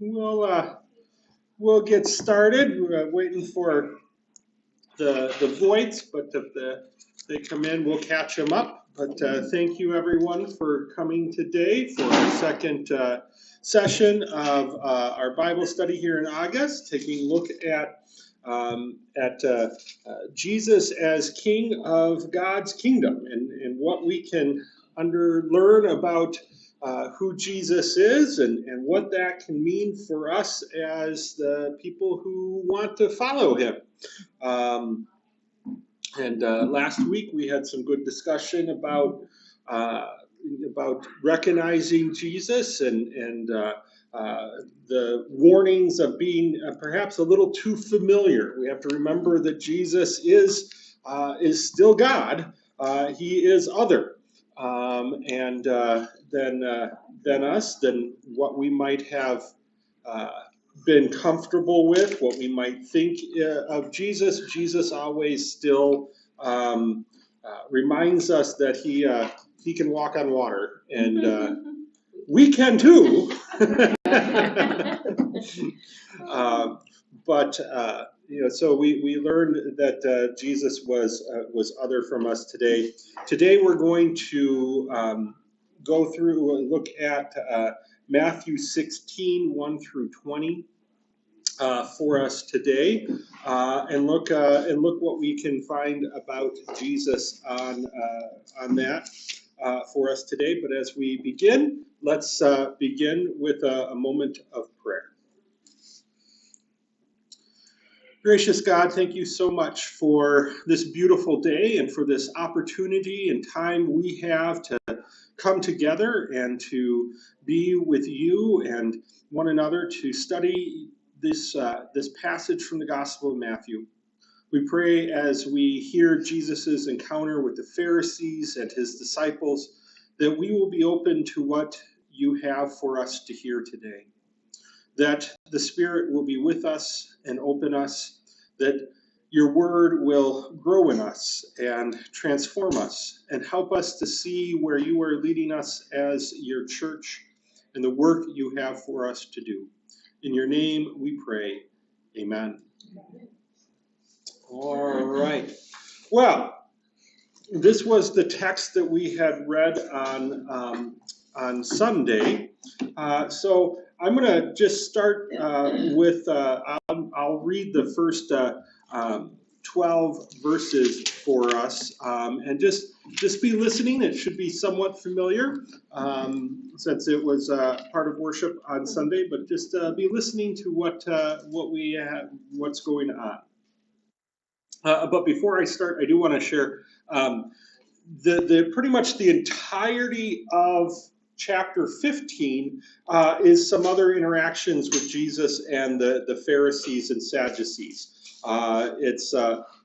We'll get started. We're waiting for the voids, but if they come in, we'll catch them up. But thank you, everyone, for coming today for our second session of our Bible study here in August, taking a look at Jesus as King of God's kingdom and what we can learn about who Jesus is and what that can mean for us as the people who want to follow him. Last week we had some good discussion about recognizing Jesus and the warnings of being perhaps a little too familiar. We have to remember that Jesus is still God. He is other. Than us, than what we might have been comfortable with, what we might think of Jesus. Jesus always still reminds us that he can walk on water, and we can too. So we learned that Jesus was other from us today. Today we're going to go through and look at Matthew 16, 1 through 20 for us today, and look what we can find about Jesus on that for us today. But as we begin, let's begin with a moment of prayer. Gracious God, thank you so much for this beautiful day and for this opportunity and time we have to come together and to be with you and one another to study this passage from the Gospel of Matthew. We pray as we hear Jesus' encounter with the Pharisees and his disciples that we will be open to what you have for us to hear today. That the Spirit will be with us and open us, that your word will grow in us and transform us and help us to see where you are leading us as your church and the work you have for us to do. In your name we pray, amen. All right. Well, this was the text that we had read on Sunday. So I'm going to just start with, I'll read the first 12 verses for us, and just be listening. It should be somewhat familiar since it was part of worship on Sunday, but just be listening to what we have, what's going on. But before I start, I do want to share the pretty much the entirety of chapter 15 is some other interactions with Jesus and the Pharisees and Sadducees. It's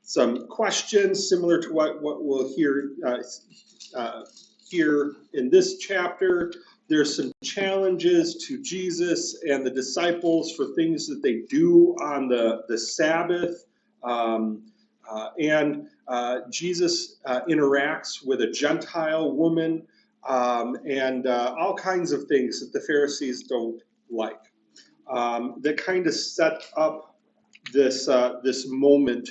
some questions similar to what we'll hear here in this chapter. There's some challenges to Jesus and the disciples for things that they do on the Sabbath. Jesus interacts with a Gentile woman, and all kinds of things that the Pharisees don't like. That kind of set up this moment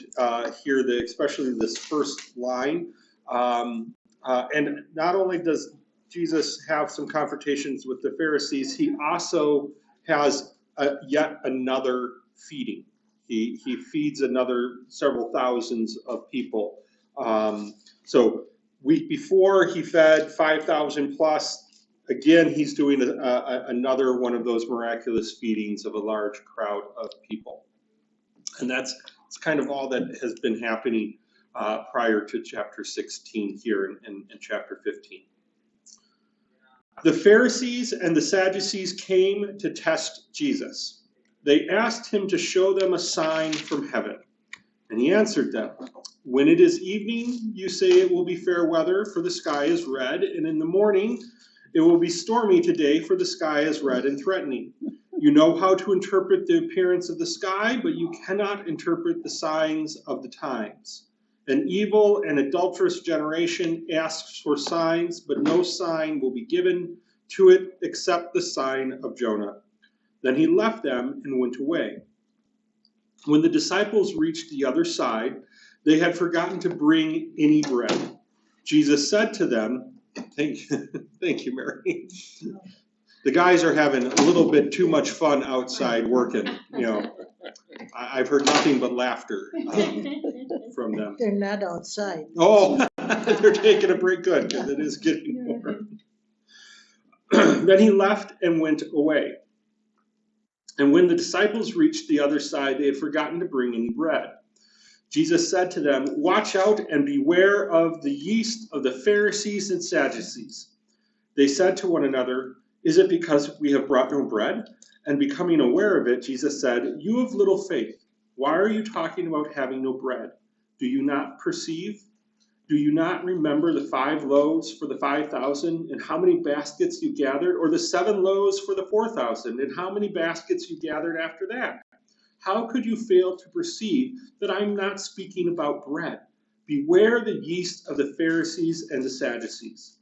here, especially this first line. And not only does Jesus have some confrontations with the Pharisees, he also has yet another feeding. He feeds another several thousands of people. So week before he fed 5,000 plus. Again, he's doing another one of those miraculous feedings of a large crowd of people. And it's kind of all that has been happening prior to chapter 16 here in chapter 15. The Pharisees and the Sadducees came to test Jesus. They asked him to show them a sign from heaven. And he answered them, "When it is evening, you say it will be fair weather, for the sky is red, and in the morning it will be stormy today, for the sky is red and threatening. You know how to interpret the appearance of the sky, but you cannot interpret the signs of the times. An evil and adulterous generation asks for signs, but no sign will be given to it except the sign of Jonah. Then he left them and went away. When the disciples reached the other side, they had forgotten to bring any bread. Jesus said to them, thank you, Mary. The guys are having a little bit too much fun outside working. I've heard nothing but laughter from them. They're not outside. Oh, they're taking a break. Good, because it is getting warm. Then he left and went away. And when the disciples reached the other side, they had forgotten to bring any bread. Jesus said to them, "Watch out and beware of the yeast of the Pharisees and Sadducees." They said to one another, "Is it because we have brought no bread?" And becoming aware of it, Jesus said, "You have little faith. Why are you talking about having no bread? Do you not perceive? Do you not remember the 5 loaves for the 5,000 and how many baskets you gathered? Or the 7 loaves for the 4,000 and how many baskets you gathered after that? How could you fail to perceive that I'm not speaking about bread? Beware the yeast of the Pharisees and the Sadducees."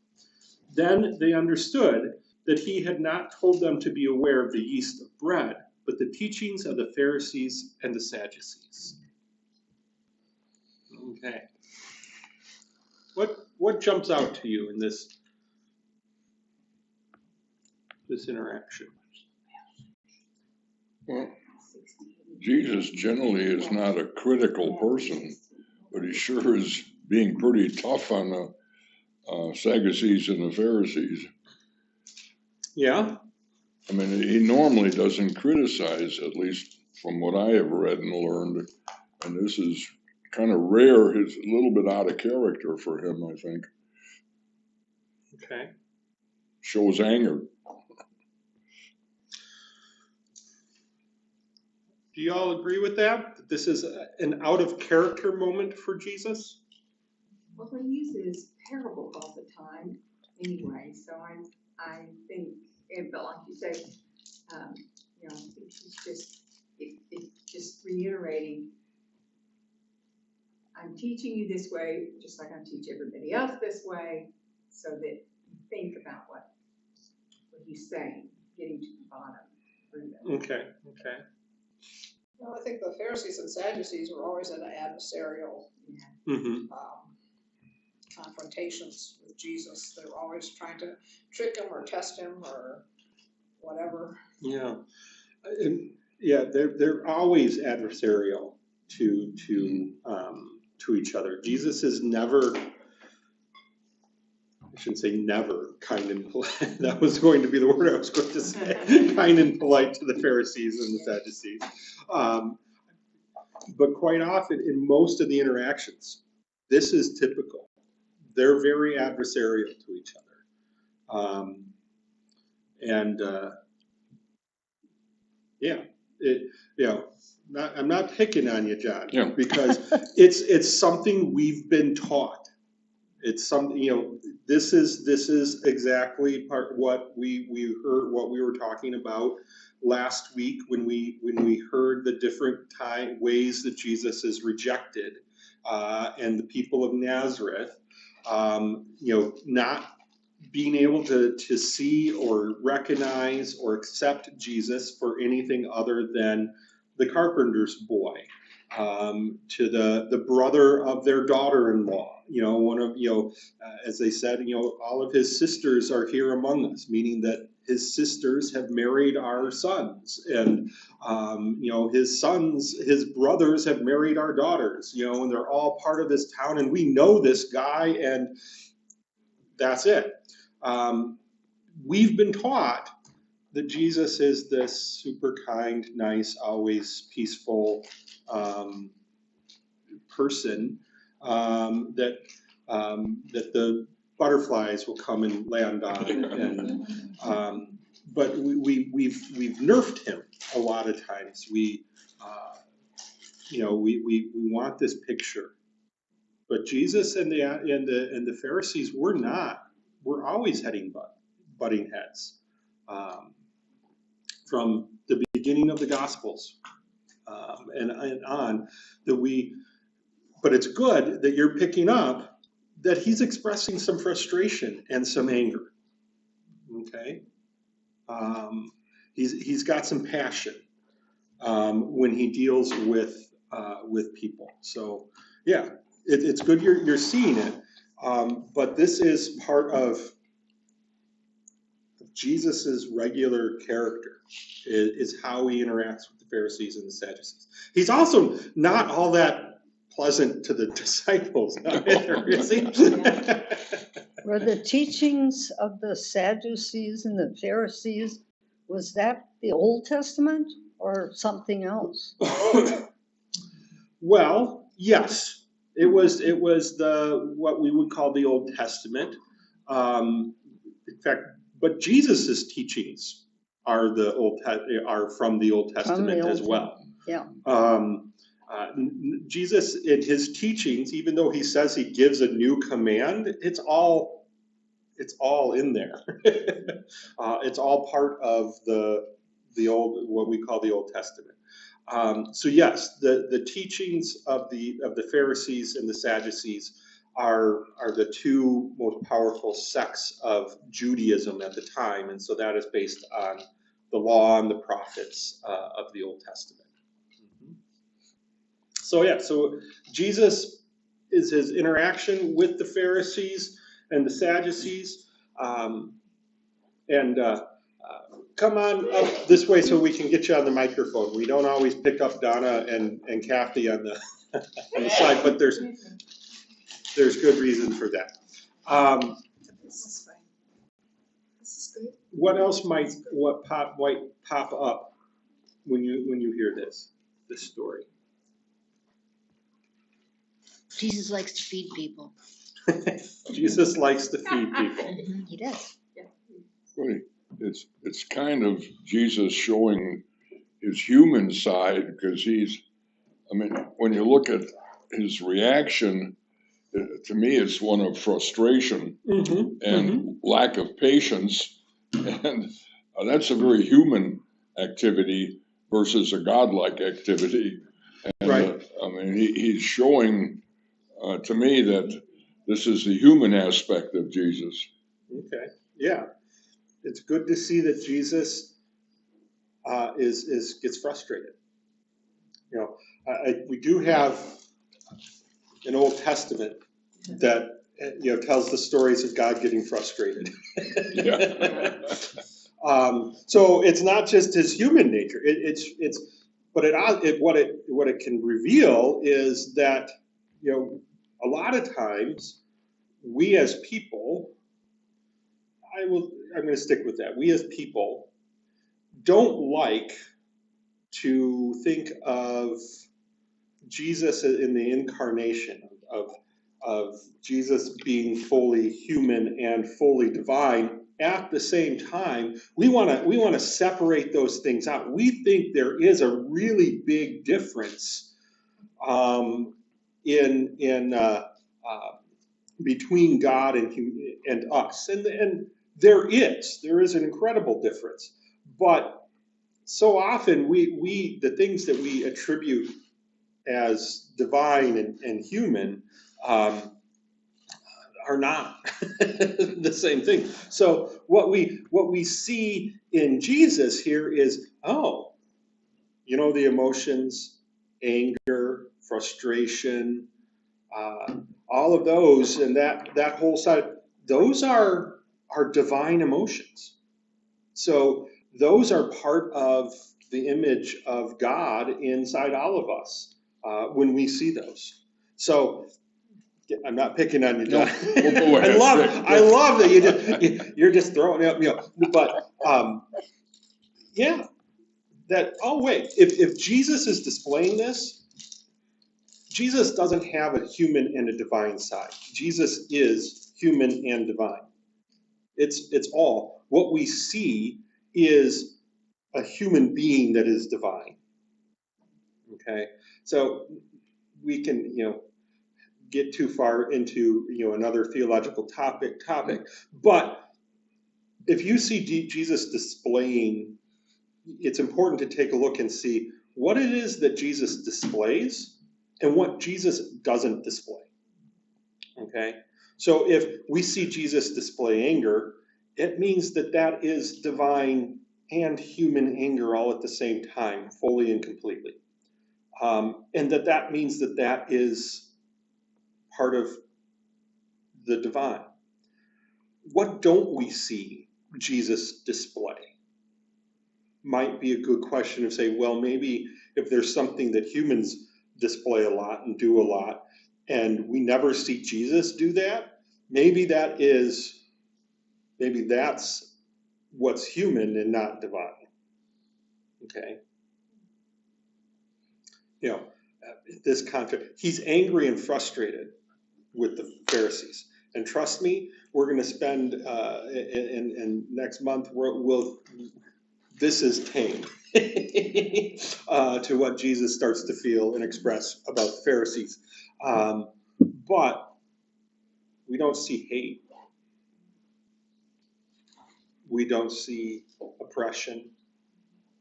Then they understood that he had not told them to be aware of the yeast of bread, but the teachings of the Pharisees and the Sadducees. Okay. What jumps out to you in this interaction? Well, Jesus generally is not a critical person, but he sure is being pretty tough on the Sadducees and the Pharisees. Yeah? I mean, he normally doesn't criticize, at least from what I have read and learned. And this is kind of rare. It's a little bit out of character for him, I think. Okay. Shows anger. Do you all agree with that? That this is an out of character moment for Jesus? Well, he uses parables all the time anyway, so I think, but like you say, it's just reiterating, I'm teaching you this way, just like I teach everybody else this way, so that you think about what he's saying, getting to the bottom through them. Okay. Well, I think the Pharisees and Sadducees were always in adversarial Mm-hmm. confrontations with Jesus. They were always trying to trick him or test him or whatever. Yeah. They're always adversarial to each other. Jesus is never, I shouldn't say never, kind and polite. That was going to be the word I was going to say. Kind and polite to the Pharisees and the Sadducees. But quite often, in most of the interactions, this is typical. They're very adversarial to each other. I'm not picking on you, John, because it's something we've been taught. It's something, this is exactly part what we heard, what we were talking about last week when we heard the different ways that Jesus is rejected, and the people of Nazareth, not being able to see or recognize or accept Jesus for anything other than the carpenter's boy, to the brother of their daughter-in-law. As they said, all of his sisters are here among us, meaning that his sisters have married our sons, and his brothers have married our daughters, and they're all part of this town, and we know this guy, and that's it. We've been taught that Jesus is this super kind, nice, always peaceful person, that the butterflies will come and land on, but we've nerfed him a lot of times. We want this picture, but Jesus and the Pharisees were not. We're always butting heads, from the beginning of the Gospels, and on but it's good that you're picking up that he's expressing some frustration and some anger. Okay, he's got some passion when he deals with people. So yeah, it's good you're seeing it, but this is part of Jesus's regular character is how he interacts with the Pharisees and the Sadducees. He's also not all that pleasant to the disciples either, is he? Were the teachings of the Sadducees and the Pharisees, was that the Old Testament or something else? Well, yes, it was the what we would call the Old Testament. In fact, but Jesus's teachings are are from the Old Testament as well. Yeah. Jesus in his teachings, even though he says he gives a new command, it's all in there. It's all part of the old, what we call the Old Testament. So yes, the teachings of the Pharisees and the Sadducees are the two most powerful sects of Judaism at the time, and so that is based on the law and the prophets of the Old Testament. So yeah, so Jesus is his interaction with the Pharisees and the Sadducees, and come on up this way so we can get you on the microphone. We don't always pick up Donna and Kathy on the on the side, but there's good reason for that. This is fine. This is good. What else might pop up when you hear this story? Jesus likes to feed people. Jesus likes to feed people. He does. Really, it's kind of Jesus showing his human side, because when you look at his reaction, to me it's one of frustration and lack of patience, and that's a very human activity versus a godlike activity. And, right. He's showing to me that this is the human aspect of Jesus. Okay. Yeah. It's good to see that Jesus gets frustrated. We do have an Old Testament that tells the stories of God getting frustrated. Yeah. So it's not just his human nature. What it can reveal is that a lot of times we as people, I'm going to stick with that. We as people don't like to think of Jesus in the incarnation of Jesus being fully human and fully divine. At the same time, we want to separate those things out. We think there is a really big difference between God and us, and there is an incredible difference. But so often the things that we attribute as divine and human are not the same thing. So what we see in Jesus here is, the emotions, anger, frustration, all of those, and that whole side, those are divine emotions. So those are part of the image of God inside all of us when we see those. So I'm not picking on you, John. Go ahead. I love that you're just throwing up, But yeah, if Jesus is displaying this, Jesus doesn't have a human and a divine side. Jesus is human and divine. It's all. What we see is a human being that is divine. Okay, so we can get too far into another theological topic, but if you see Jesus displaying, it's important to take a look and see what it is that Jesus displays and what Jesus doesn't display. Okay, so if we see Jesus display anger, it means that is divine and human anger all at the same time, fully and completely. And that means that is part of the divine. What don't we see Jesus display? Might be a good question to say, well, maybe if there's something that humans display a lot and do a lot, and we never see Jesus do that, maybe that's what's human and not divine. Okay? You know, this contrast, he's angry and frustrated with the Pharisees. And trust me, we're going to spend, in next month, this is tame to what Jesus starts to feel and express about the Pharisees. But we don't see hate. We don't see oppression.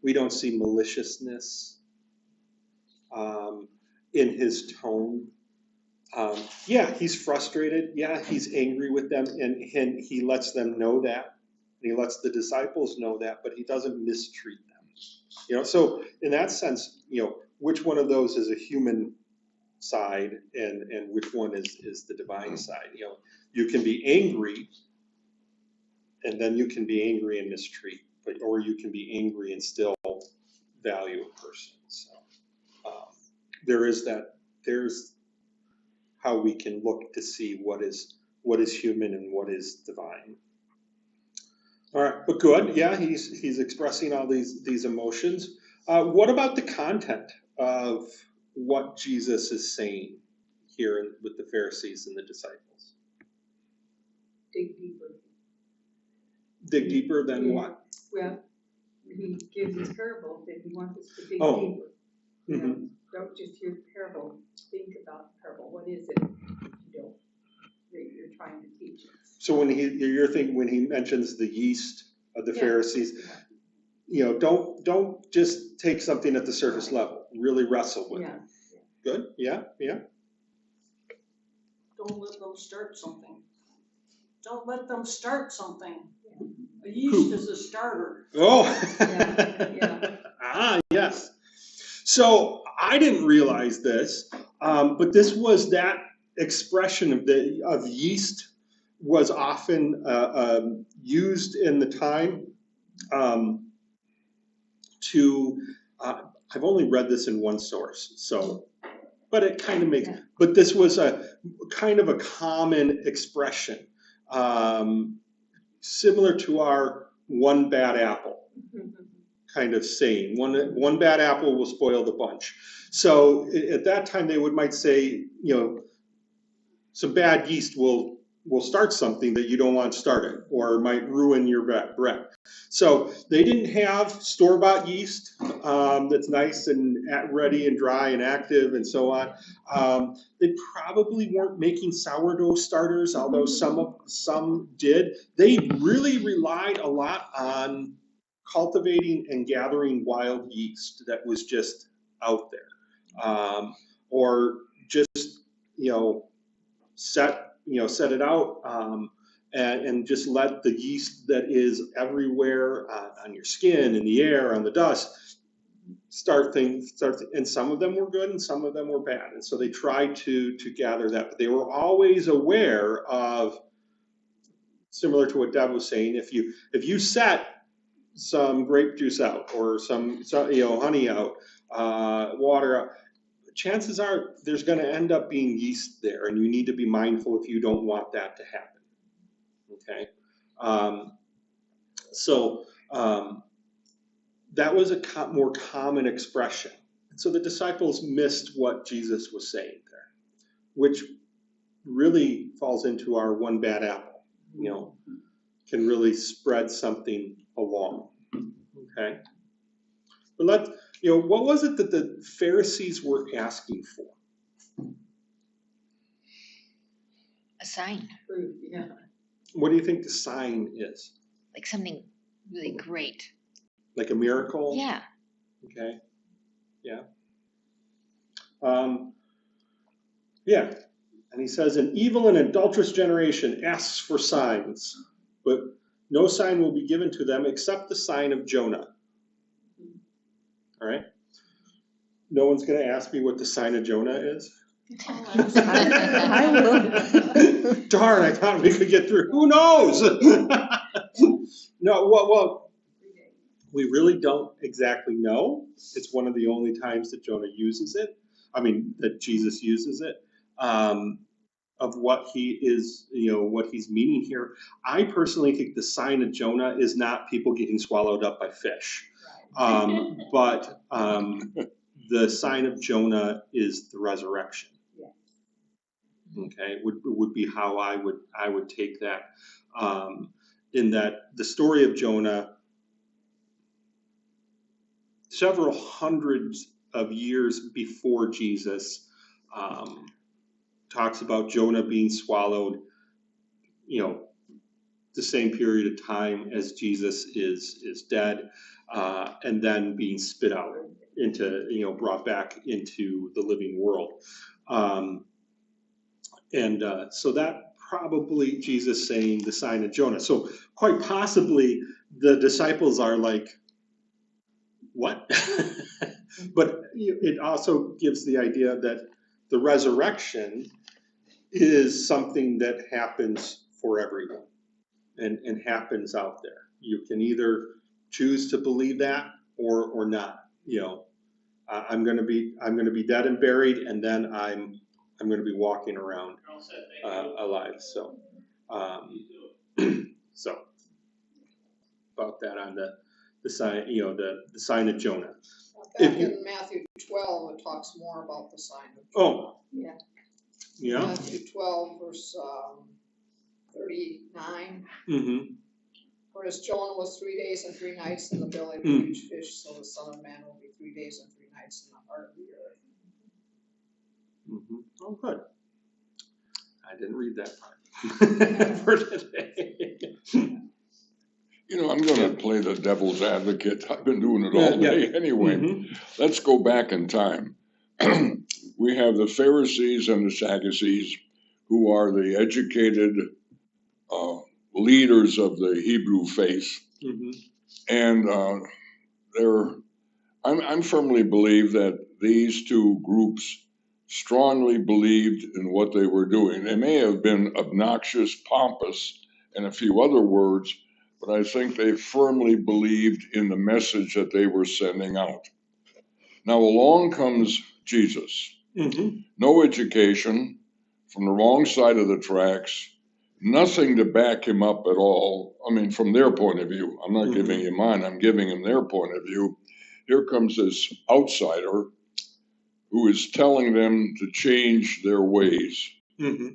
We don't see maliciousness in his tone. Yeah, he's frustrated. Yeah, he's angry with them, and he lets them know that. And he lets the disciples know that, but he doesn't mistreat them. So in that sense, which one of those is a human side and which one is the divine side? You can be angry, and then you can be angry and mistreat, or you can be angry and still value a person. So there's how we can look to see what is human and what is divine. All right, but good. Yeah, he's expressing all these emotions. What about the content of what Jesus is saying here with the Pharisees and the disciples? Dig deeper. Dig deeper than what? Well, he gives his parable that he wants us to dig Oh. deeper. Mm-hmm. Don't just hear the parable, think about the parable. What is it that you're trying to teach us? So when he mentions the yeast of the Pharisees, don't just take something at the surface level. Really wrestle with it. Good. Yeah. Don't let them start something. Don't let them start something. A yeast is a starter. Oh. Yeah. Yes. So I didn't realize this, but this was that expression of yeast was often used in the time to. I've only read this in one source, but it kind of makes. But this was a kind of a common expression, similar to our one bad apple kind of saying. One bad apple will spoil the bunch. So at that time they might say, some bad yeast will start something that you don't want started, or might ruin your bread. So they didn't have store-bought yeast that's nice and ready and dry and active and so on. They probably weren't making sourdough starters, although some did. They really relied a lot on cultivating and gathering wild yeast that was just out there, or just set it out and just let the yeast that is everywhere on your skin, in the air, on the dust, start things. And some of them were good and some of them were bad. And so they tried to gather that, but they were always aware of, similar to what Deb was saying, if you set some grape juice out or some honey out, water out, chances are there's going to end up being yeast there, and you need to be mindful if you don't want that to happen. Okay, so that was a more common expression. And so the disciples missed what Jesus was saying there, which really falls into our one bad apple. Can really spread something along. Okay, but what was it that the Pharisees were asking for? A sign, Proof, yeah. What do you think the sign is? like something really great. Like a miracle? Yeah. Okay. Yeah. Yeah. And he says, an evil and adulterous generation asks for signs, but No sign will be given to them except the sign of Jonah. All right? No one's going to ask me what the sign of Jonah is? I will. Darn, I thought we could get through. Who knows? No, well, we really don't exactly know. It's one of the only times that Jonah uses it. I mean, that Jesus uses it. Of what he is, what he's meaning here. I personally think the sign of Jonah is not people getting swallowed up by fish. But the sign of Jonah is the resurrection. Okay, would be how I would take that. In that the story of Jonah, several hundreds of years before Jesus, talks about Jonah being swallowed, the same period of time as Jesus is dead, and then being spit out into, brought back into the living world. So that probably Jesus saying the sign of Jonah. So quite possibly the disciples are like, what? But it also gives the idea that the resurrection is something that happens for everyone and happens out there. You can either choose to believe that or not. I'm going to be dead and buried, and then I'm going to be walking around alive. So, so about that on the sign, the sign of Jonah. Back in Matthew 12, it talks more about the sign of Jonah. Oh, Yeah. Yeah. Matthew 12, verse 39. Mm-hmm. For as Jonah was 3 days and 3 nights in the belly of a huge fish, so the Son of Man will be 3 days and 3 nights in the heart of the earth. Mm-hmm. Oh, good. I didn't read that part for today. I'm going to play the devil's advocate. I've been doing it all day anyway. Mm-hmm. Let's go back in time. We have the Pharisees and the Sadducees, who are the educated leaders of the Hebrew faith. Mm-hmm. And I firmly believe that these two groups strongly believed in what they were doing. They may have been obnoxious, pompous, and a few other words, but I think they firmly believed in the message that they were sending out. Now along comes Jesus. Mm-hmm. No education, from the wrong side of the tracks, nothing to back him up at all. I mean, from their point of view. I'm not giving you mine, I'm giving them their point of view. Here comes this outsider who is telling them to change their ways. Mm-hmm.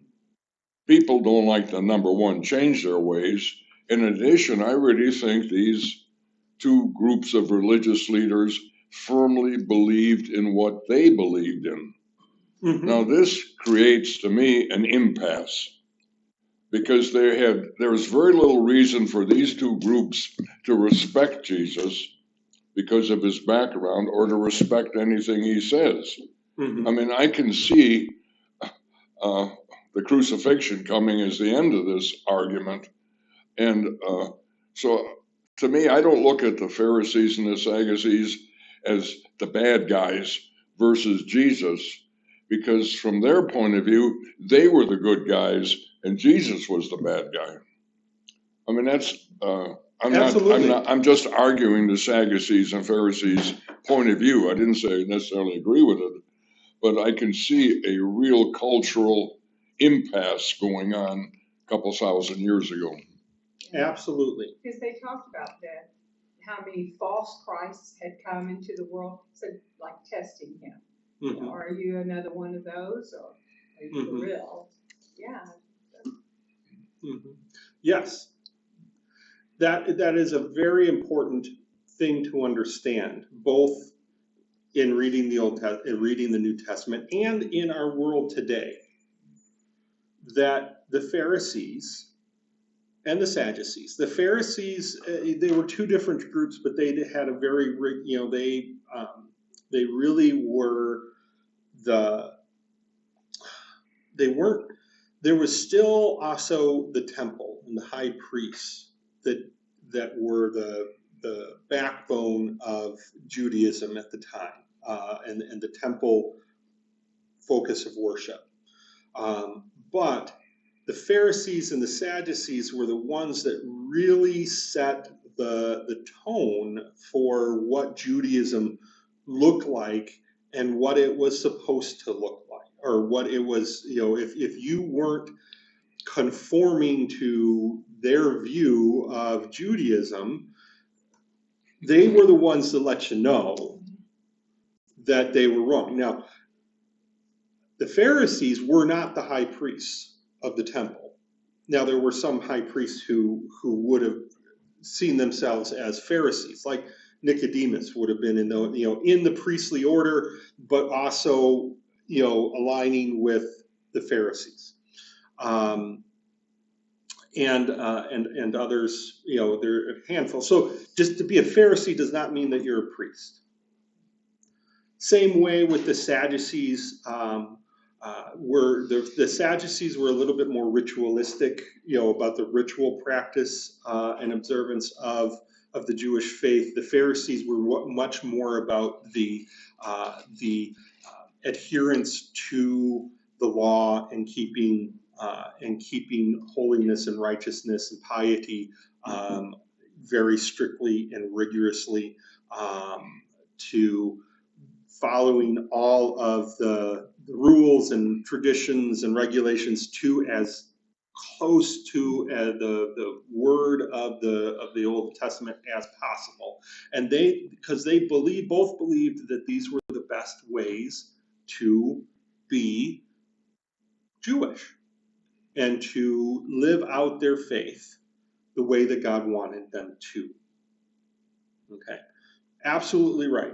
People don't like to, number one, change their ways. In addition, I really think these two groups of religious leaders firmly believed in what they believed in. Mm-hmm. Now, this creates, to me, an impasse, because there was very little reason for these two groups to respect Jesus because of his background or to respect anything he says. Mm-hmm. I mean, I can see the crucifixion coming as the end of this argument. And so, to me, I don't look at the Pharisees and the Sadducees as the bad guys versus Jesus, because from their point of view, they were the good guys and Jesus was the bad guy. I mean, that's I'm just arguing the Sadducees and Pharisees point of view. I didn't say I necessarily agree with it, but I can see a real cultural impasse going on a couple thousand years ago. Absolutely. Because they talked about that, how many false Christs had come into the world, so like testing him. Mm-hmm. Are you another one of those, or are you for real? Yeah. Mm-hmm. Yes. That is a very important thing to understand, both in reading the New Testament and in our world today, that the Pharisees and the Sadducees. The Pharisees, they were two different groups, but they had a very, they really were there was still also the temple and the high priests that were the backbone of Judaism at the time, and the temple focus of worship. But the Pharisees and the Sadducees were the ones that really set the tone for what Judaism looked like and what it was supposed to look like, or what it was, if you weren't conforming to their view of Judaism, they were the ones to let you know that they were wrong. Now, the Pharisees were not the high priests of the temple. Now, there were some high priests who would have seen themselves as Pharisees, like Nicodemus would have been in the priestly order, but also, aligning with the Pharisees. And others, there are a handful. So just to be a Pharisee does not mean that you're a priest. Same way with the Sadducees. The Sadducees were a little bit more ritualistic, about the ritual practice and observance of the Jewish faith. The Pharisees were much more about the adherence to the law and keeping holiness and righteousness and piety very strictly and rigorously, to following all of the rules and traditions and regulations to as close to the word of the Old Testament as possible. And because they both believed that these were the best ways to be Jewish and to live out their faith the way that God wanted them to. Okay, absolutely right.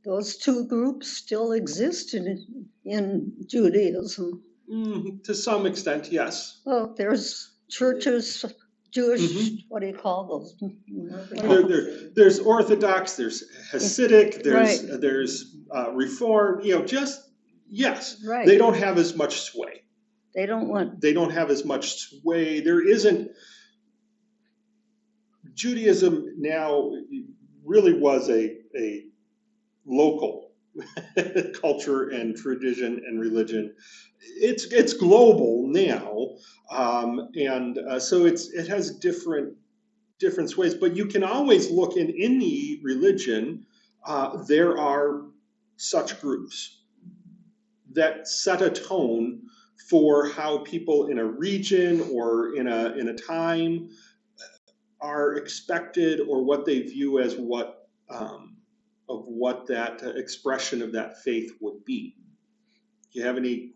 Those two groups still exist in Judaism. To some extent, yes. Well, there's churches, Jewish, what do you call those? There's Orthodox, there's Hasidic, Right. there's Reform. Yes. Right. They don't have as much sway. They don't have as much sway. There isn't. Judaism now really was a local culture and tradition and religion. It's global now, and so it has different ways. But you can always look in any religion. There are such groups that set a tone for how people in a region or in a time are expected, or what they view as what that expression of that faith would be. Do you have any,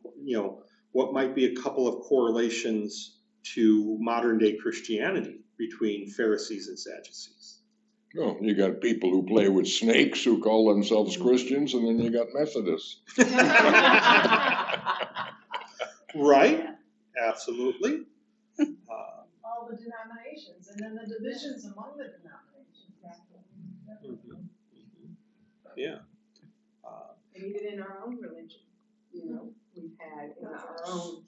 what might be a couple of correlations to modern day Christianity between Pharisees and Sadducees? Well, you got people who play with snakes who call themselves Christians, and then you got Methodists. Right, absolutely. All the denominations, and then the divisions among the denominations. Yeah. And even in our own religion, we've had in our own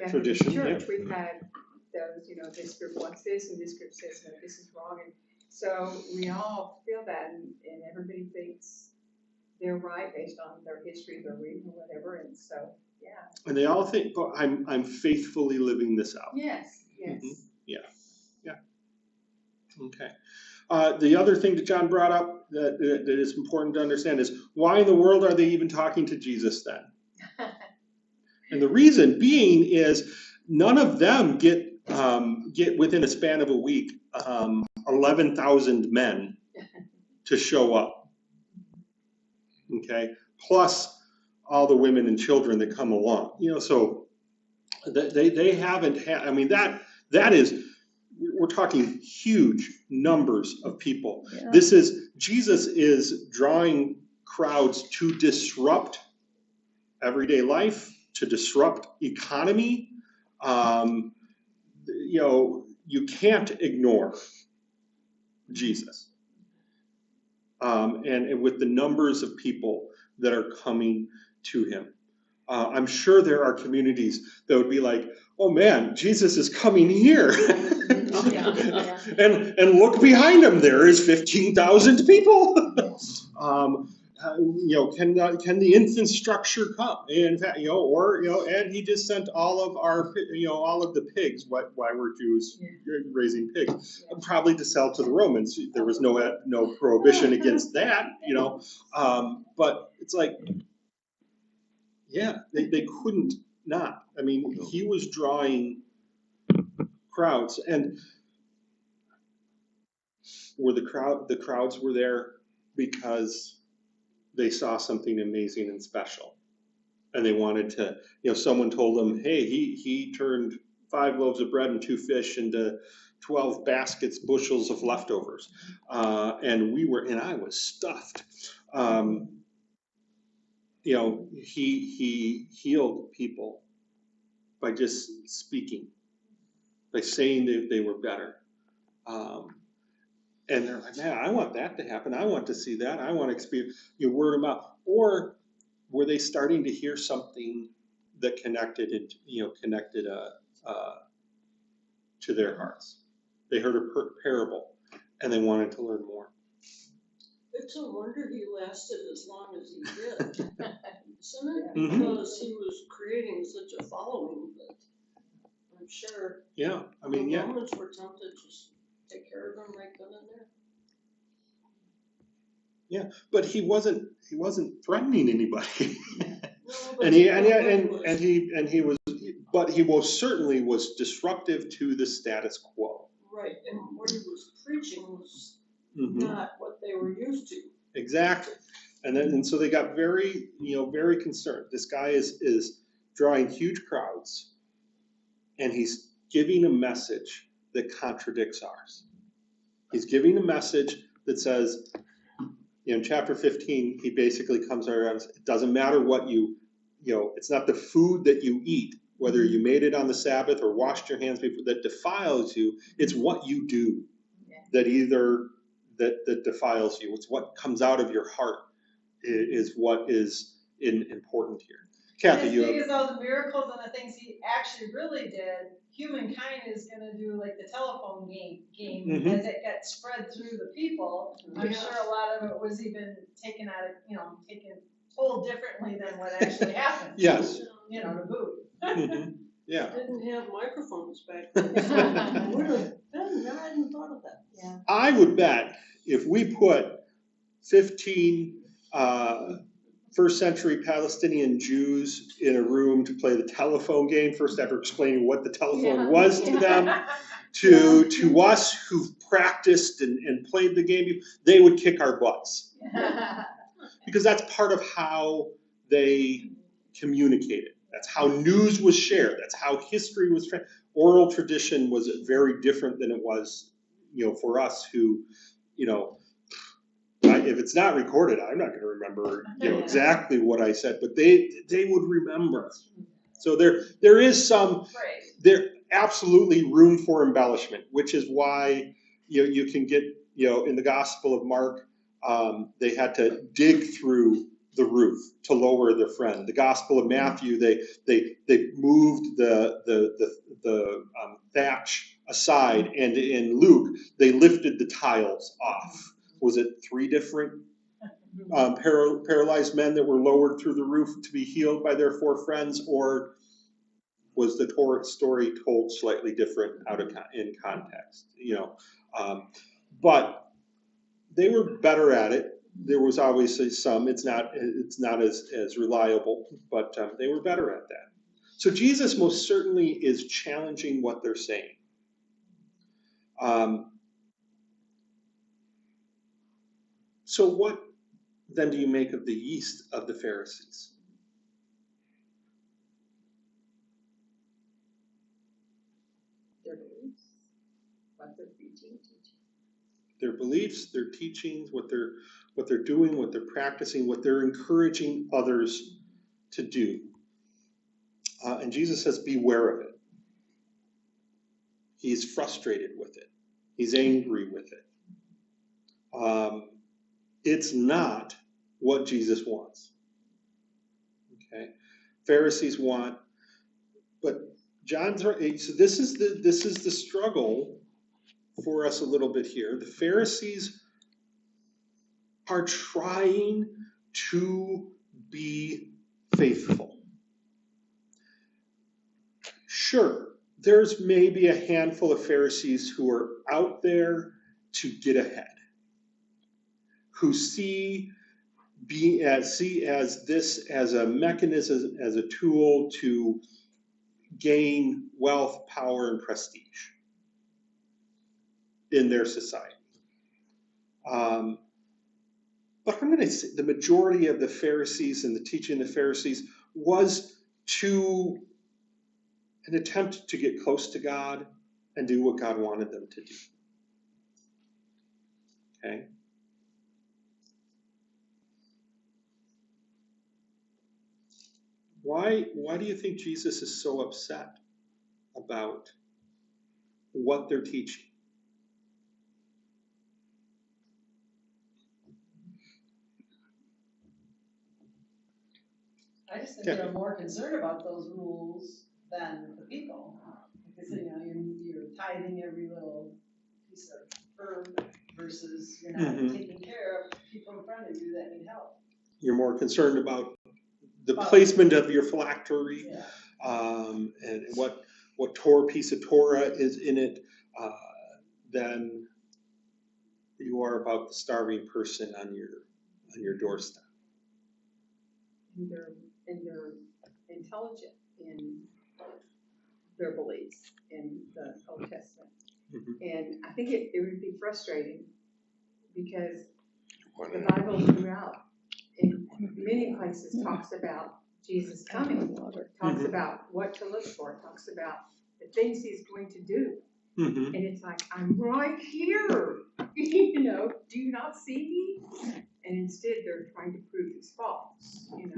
Tradition, church, we've had those, this group wants this and this group says, no, this is wrong. And so we all feel that, and everybody thinks they're right based on their history, their reading, or whatever. And so, yeah. And they all think, but I'm faithfully living this out. Yes. Mm-hmm. Yeah. Okay. The other thing that John brought up that is important to understand is, why in the world are they even talking to Jesus then? And the reason being is, none of them get within a span of a week 11,000 men to show up. Okay, plus all the women and children that come along. So they haven't had. I mean, that is. We're talking huge numbers of people. Yeah. Jesus is drawing crowds to disrupt everyday life, to disrupt economy. You can't ignore Jesus. And with the numbers of people that are coming to him. I'm sure there are communities that would be like, oh man, Jesus is coming here. And look behind him, there is 15,000 people. Can the infant structure come? In fact, and he just sent all of all of the pigs. Why were Jews raising pigs? Probably to sell to the Romans. There was no prohibition against that, but it's like, they couldn't not. I mean, he was drawing crowds, and the crowds were there because they saw something amazing and special, and they wanted to. Someone told them, "Hey, he turned 5 loaves of bread and 2 fish into 12 bushels of leftovers," and I was stuffed. He healed people by just speaking, by saying that they were better. And they're like, man, I want that to happen. I want to see that. I want to experience word of mouth. Or were they starting to hear something that connected to their hearts? They heard a parable, and they wanted to learn more. It's a wonder he lasted as long as he did, isn't it? Mm-hmm. Because he was creating such a following that I'm sure the Romans were tempted to just take care of him right then and there. Yeah, but he wasn't threatening anybody. No, and he most certainly was disruptive to the status quo. Right, and what he was preaching was Mm-hmm. not what they were used to. Exactly, and so they got very concerned. This guy is drawing huge crowds, and he's giving a message that contradicts ours. He's giving a message that says, in chapter 15, he basically comes around. It doesn't matter what it's not the food that you eat, whether you made it on the Sabbath or washed your hands before, that defiles you. It's what you do that defiles you. It's what comes out of your heart is what is important here. Kathy, as big as all the miracles and the things he actually really did, humankind is going to do like the telephone game Mm-hmm. as it gets spread through the people. I'm sure a lot of it was even taken told differently than what actually happened. Yes. To boot. Mm-hmm. Yeah. Didn't have microphones back then. I hadn't thought of that. Yeah. I would bet if we put 15 first century Palestinian Jews in a room to play the telephone game, first after explaining what the telephone was to them, to us who've practiced and played the game, they would kick our butts. Because that's part of how they communicated. That's how news was shared. That's how history was shared. Oral tradition was very different than it was, for us who, if it's not recorded, I'm not going to remember, exactly what I said, but they would remember. So there is some, there absolutely room for embellishment, which is why you can get, in the Gospel of Mark, they had to dig through the roof to lower their friend. The Gospel of Matthew, they moved the thatch aside, and in Luke, they lifted the tiles off. Was it 3 different paralyzed men that were lowered through the roof to be healed by their 4 friends, or was the story told slightly different in context? But they were better at it. There was obviously some. It's not as reliable, but they were better at that. So Jesus most certainly is challenging what they're saying. So what then do you make of the yeast of the Pharisees? Their beliefs, what they're preaching, Their beliefs, their teachings, what they're doing, what they're practicing, what they're encouraging others to do. And Jesus says, beware of it. He's frustrated with it. He's angry with it. It's not what Jesus wants. Okay, Pharisees want, but John's right. So this is the struggle for us a little bit here. The Pharisees are trying to be faithful. Sure, there's maybe a handful of Pharisees who are out there to get ahead, who see this as a mechanism, as a tool to gain wealth, power, and prestige in their society. But I'm going to say the majority of the Pharisees and the teaching of the Pharisees was to an attempt to get close to God and do what God wanted them to do. Okay? Why do you think Jesus is so upset about what they're teaching? I just think they're more concerned about those rules than the people. Because, you're tithing every little piece of herb versus you're not taking care of people in front of you that need help. You're more concerned about the placement of your phylactery, Yeah. and what piece of Torah is in it, than you are about the starving person on your doorstep. And they're intelligent in their beliefs in the Old Testament. And I think it would be frustrating because the Bible throughout, in many places, talks about Jesus coming, talks about what to look for, talks about the things he's going to do. And it's like, I'm right here, do you not see me? And instead they're trying to prove he's false, So that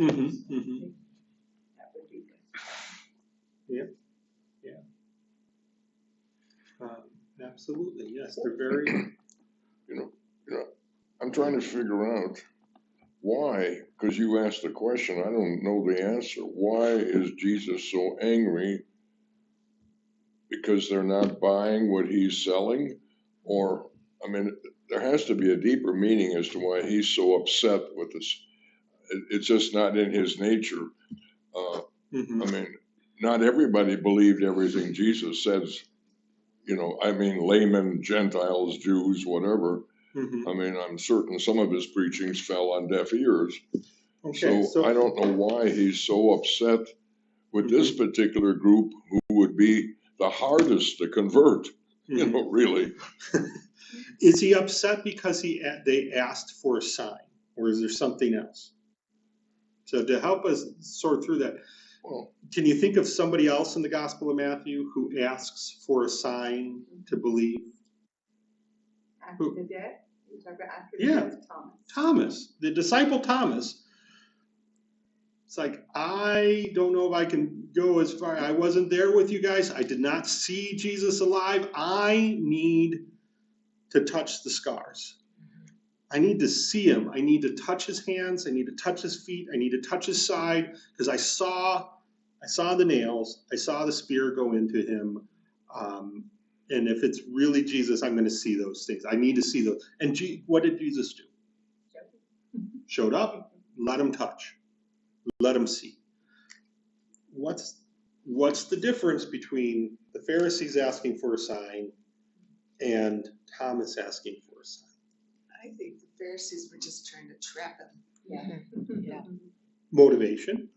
would be good. Yeah. Absolutely, yes, they're very. I'm trying to figure out why, because you asked the question, I don't know the answer. Why is Jesus so angry? Because they're not buying what he's selling? Or, there has to be a deeper meaning as to why he's so upset with this. It's just not in his nature. Not everybody believed everything Jesus says. Laymen, Gentiles, Jews, whatever. I'm certain some of his preachings fell on deaf ears. Okay, so I don't know why he's so upset with this particular group who would be the hardest to convert, really. Is he upset because they asked for a sign, or is there something else? So to help us sort through that, can you think of somebody else in the Gospel of Matthew who asks for a sign to believe? After the death? You talk about after the death? Thomas, the disciple Thomas. It's like, I don't know if I can go as far. I wasn't there with you guys. I did not see Jesus alive. I need to touch the scars. I need to see him. I need to touch his hands. I need to touch his feet. I need to touch his side because I saw the nails. I saw the spear go into him. And if it's really Jesus, I'm going to see those things. I need to see those. And what did Jesus do? Showed up. Let him touch. Let him see. What's the difference between the Pharisees asking for a sign and Thomas asking for a sign? I think the Pharisees were just trying to trap him. Yeah. Motivation.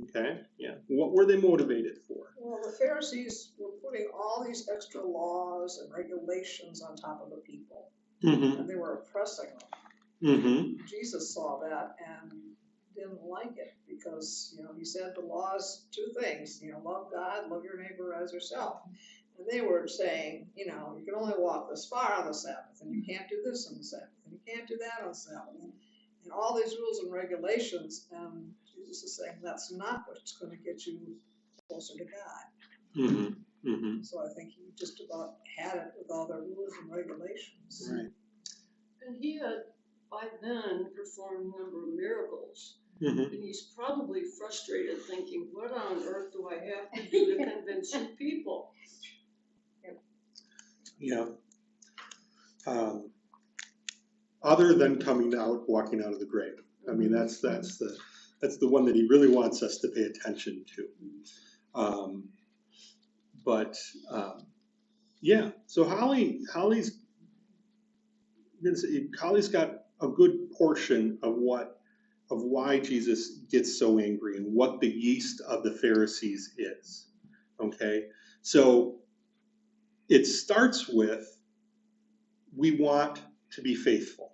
Okay, yeah. What were they motivated for? Well, the Pharisees were putting all these extra laws and regulations on top of the people, and they were oppressing them. Jesus saw that and didn't like it because, he said the law's two things, love God, love your neighbor as yourself. And they were saying, you can only walk this far on the Sabbath, and you can't do this on the Sabbath, and you can't do that on the Sabbath. And all these rules and regulations, and Jesus is saying that's not what's going to get you closer to God. So I think he just about had it with all the rules and regulations. Right. And he had, by then, performed a number of miracles. And he's probably frustrated thinking, what on earth do I have to do to convince you people? You know, other than coming out, walking out of the grave. I mean, that's the one that he really wants us to pay attention to. Yeah. So Holly's got a good portion of why Jesus gets so angry and what the yeast of the Pharisees is. Okay, so it starts with we want to be faithful,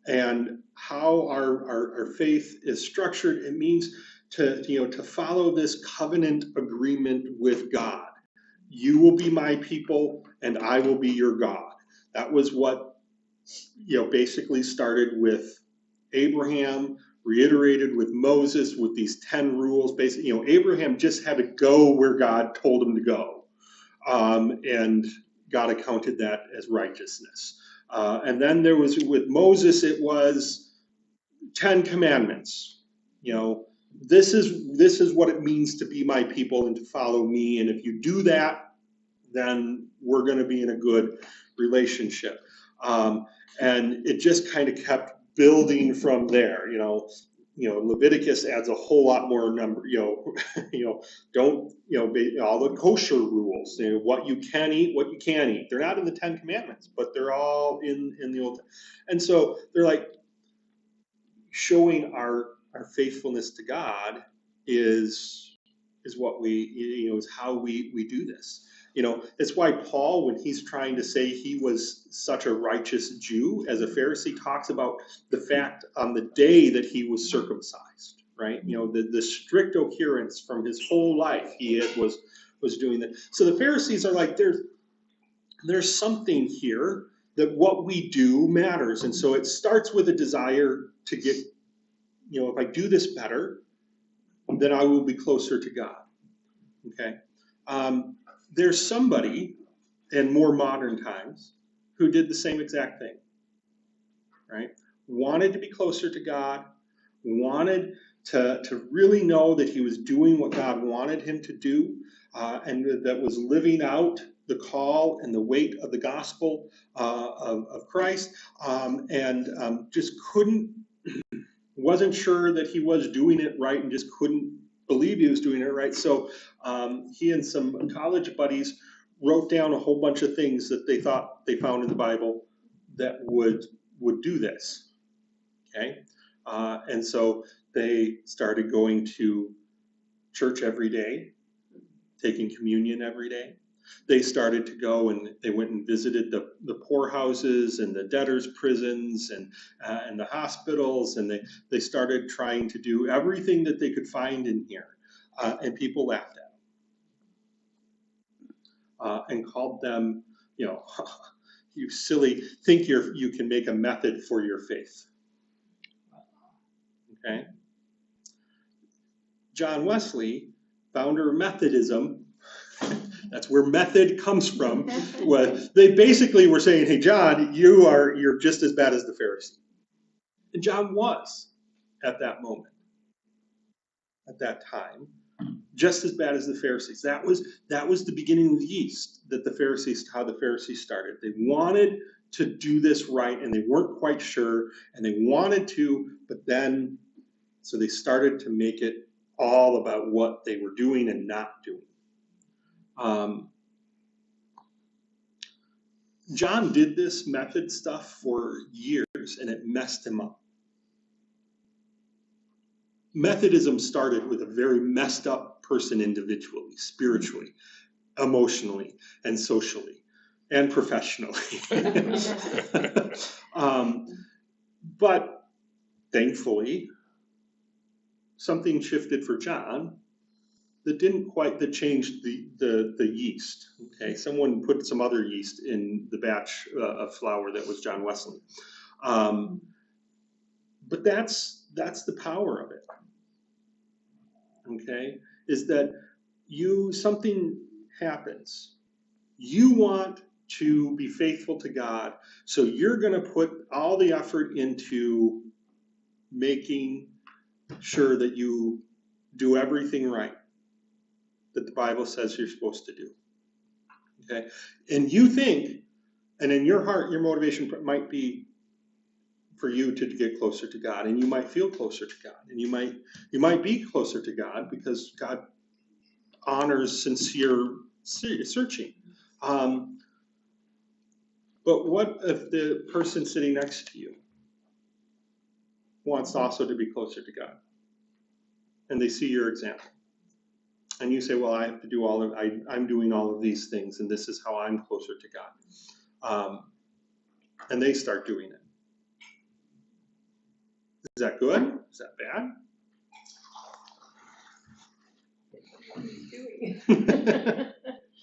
and how our faith is structured. It means to follow this covenant agreement with God. You will be my people, and I will be your God. That was what basically started with Abraham, reiterated with Moses, with these 10 rules. Basically, Abraham just had to go where God told him to go, and God accounted that as righteousness. And then there was with Moses, it was 10 commandments. This is what it means to be my people and to follow me. And if you do that, then we're going to be in a good relationship. And it just kind of kept building from there. Leviticus adds a whole lot more number. Don't all the kosher rules. What you can eat, what you can't eat. They're not in the 10 Commandments, but they're all in the Old. And so they're like showing our faithfulness to God is what we is how we do this. It's why Paul, when he's trying to say he was such a righteous Jew, as a Pharisee, talks about the fact on the day that he was circumcised, right? The strict adherence from his whole life he was doing that. So the Pharisees are like, there's something here that what we do matters. And so it starts with a desire to get, if I do this better, then I will be closer to God. Okay. There's somebody in more modern times who did the same exact thing, right? Wanted to be closer to God, wanted to really know that he was doing what God wanted him to do, and that was living out the call and the weight of the gospel of Christ, and just wasn't sure that he was doing it right and just couldn't believe he was doing it right. So he and some college buddies wrote down a whole bunch of things that they thought they found in the Bible that would do this. Okay, and so they started going to church every day, taking communion every day. They started to go and they went and visited the poorhouses and the debtors' prisons and the hospitals, and they started trying to do everything that they could find in here, and people laughed at them and called them, you silly, think you can make a method for your faith. Okay, John Wesley, founder of Methodism. That's where method comes from. They basically were saying, "Hey, John, you're just as bad as the Pharisee," and John was, at that moment, at that time, just as bad as the Pharisees. That was the beginning of the yeast. How the Pharisees started. They wanted to do this right, and they weren't quite sure, and they wanted to, but then, so they started to make it all about what they were doing and not doing. John did this method stuff for years, and it messed him up. Methodism started with a very messed up person individually, spiritually, emotionally, and socially, and professionally. But thankfully, something shifted for John that changed the yeast. Okay, someone put some other yeast in the batch of flour that was John Wesley. But that's the power of it. Okay, is that something happens. You want to be faithful to God, so you're going to put all the effort into making sure that you do everything right that the Bible says you're supposed to do. Okay? And you think, and in your heart, your motivation might be for you to get closer to God, and you might feel closer to God, and you might be closer to God because God honors sincere searching. But what if the person sitting next to you wants also to be closer to God, and they see your example, and you say, "Well, I have to do I'm doing all of these things, and this is how I'm closer to God," and they start doing it. Is that good? Is that bad?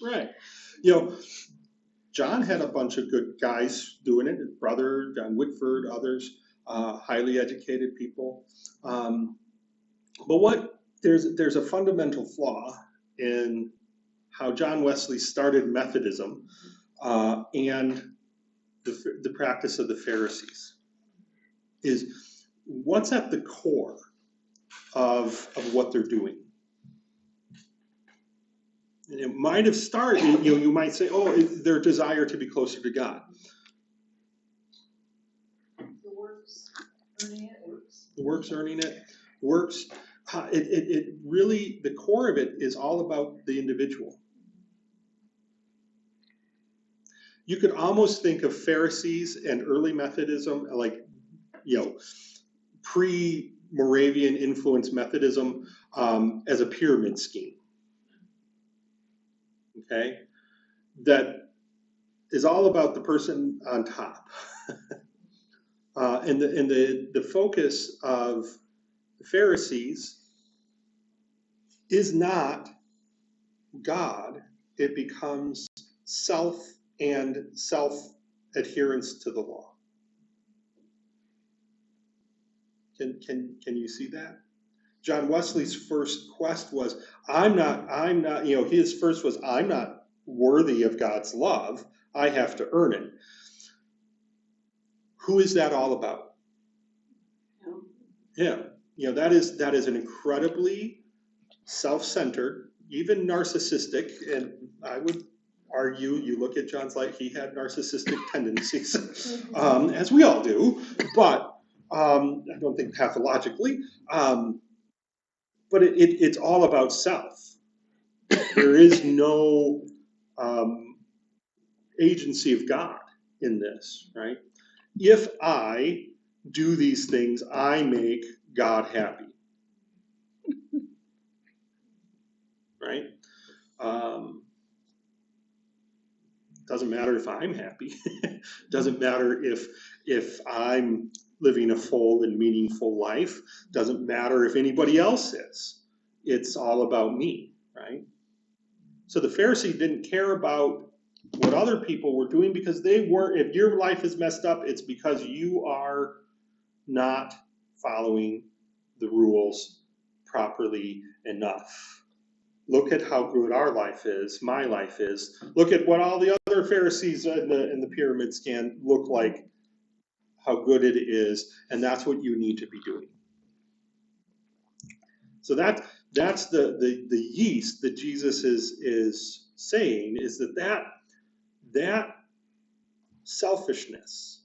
Right. John had a bunch of good guys doing it. His brother, John Whitford, others, highly educated people. But there's a fundamental flaw in how John Wesley started Methodism and the practice of the Pharisees. Is what's at the core of what they're doing. And it might have started, you might say, oh, their desire to be closer to God. The works, earning it works. The works, earning it, works. It really, the core of it is all about the individual. You could almost think of Pharisees and early Methodism like, pre-Moravian influence Methodism as a pyramid scheme. Okay? That is all about the person on top. And the focus of the Pharisees is not God, it becomes self and self-adherence to the law. Can you see that? John Wesley's first quest was, his first was, I'm not worthy of God's love, I have to earn it. Who is that all about? Him. That is an incredibly self-centered, even narcissistic, and I would argue, you look at John's life, he had narcissistic tendencies, as we all do, but I don't think pathologically, but it's all about self. There is no agency of God in this, right? If I do these things, I make God happy. Right? Doesn't matter if I'm happy. Doesn't matter if I'm living a full and meaningful life. Doesn't matter if anybody else is. It's all about me, right? So the Pharisee didn't care about what other people were doing because they weren't. If your life is messed up, it's because you are not following the rules properly enough. Look at how good our life is, my life is. Look at what all the other Pharisees in the pyramids can look like, how good it is, and that's what you need to be doing. So that's the yeast that Jesus is saying, is that selfishness,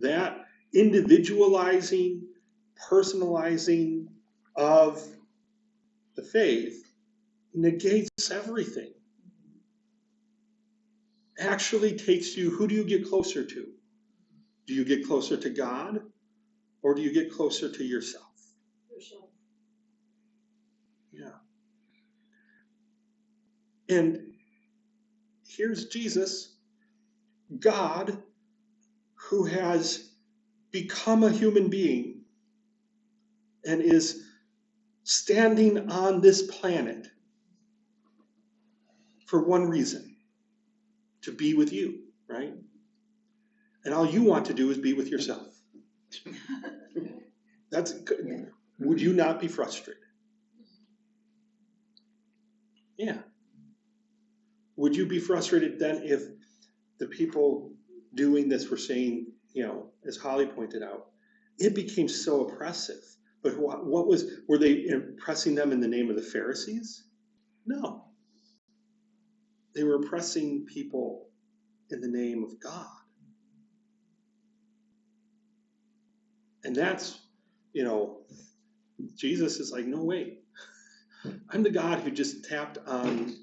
that individualizing, personalizing of the faith negates everything. Actually takes you, who do you get closer to? Do you get closer to God, or do you get closer to yourself? Yourself. Yeah. And here's Jesus, God, who has become a human being and is standing on this planet for one reason, to be with you, right? And all you want to do is be with yourself. That's good. Would you not be frustrated? Yeah. Would you be frustrated then if the people doing this were saying, as Holly pointed out, it became so oppressive. But were they impressing them in the name of the Pharisees? No. They were oppressing people in the name of God. And that's, Jesus is like, no, wait. I'm the God who just tapped on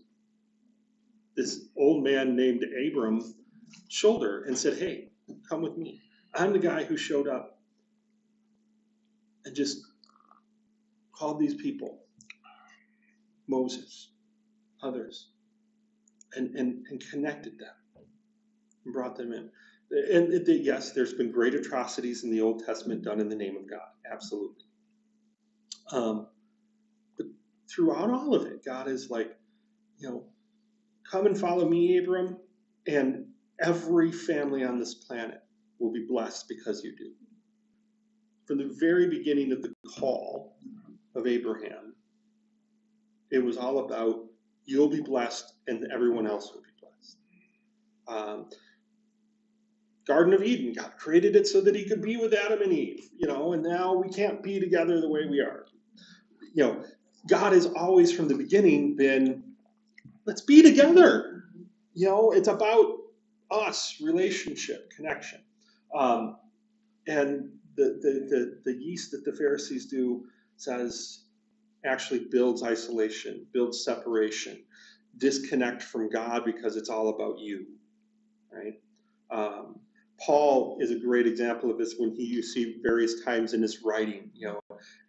this old man named Abram's shoulder and said, hey, come with me. I'm the guy who showed up and just called these people, Moses, others, and connected them and brought them in. And yes, there's been great atrocities in the Old Testament done in the name of God, absolutely. But throughout all of it, God is like, come and follow me, Abram, and every family on this planet will be blessed because you do. From the very beginning of the call of Abraham, it was all about you'll be blessed and everyone else will be blessed. Garden of Eden, God created it so that he could be with Adam and Eve, and now we can't be together the way we are. God has always from the beginning been, let's be together. It's about us, relationship, connection. And the yeast that the Pharisees do says actually builds isolation, builds separation, disconnect from God because it's all about you, right? Paul is a great example of this when you see various times in his writing,